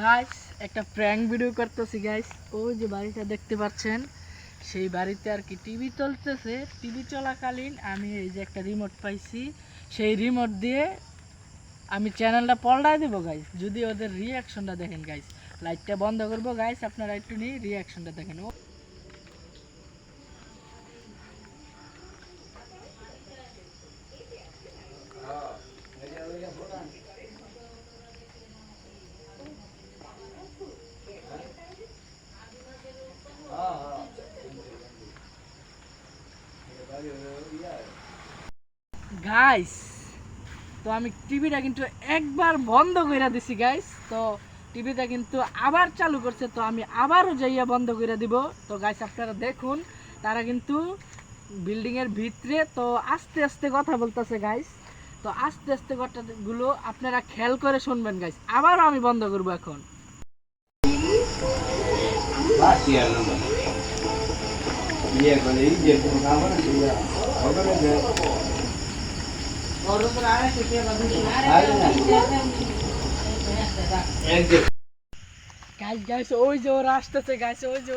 Guys একটা prank video করতেছি guys. ওই যে বাড়িটা দেখতে পাচ্ছেন, সেই বাড়িতে আর কি টিভি চলতেছে। টিভি চলাকালীন আমি এই যে একটা রিমোট পাইছি, সেই রিমোট দিয়ে আমি চ্যানেলটা পাল্টাই দেবো গাইস। যদি ওদের রিয়াকশনটা দেখেন গাইস, লাইটটা বন্ধ করবো গাইস, আপনারা একটু নিয়ে রিয়াকশনটা দেখেন। গাইস তো আমি টিভিটা কিন্তু একবার বন্ধ করে দিছি গাইস। তো টিভিটা কিন্তু আবার চালু করছে, তো আমি আবারও যাইয়া বন্ধ করে দিব। তো গাইস আপনারা দেখুন, তারা কিন্তু বিল্ডিং এর ভিতরে তো আস্তে আস্তে কথা বলতেছে গাইস। তো আস্তে আস্তে কথাগুলো আপনারা খেয়াল করে শুনবেন গাইস। আবারও আমি বন্ধ করব এখন। গাইস গাইস ওই যে ওরা আসতেছে গাইস, ওই যে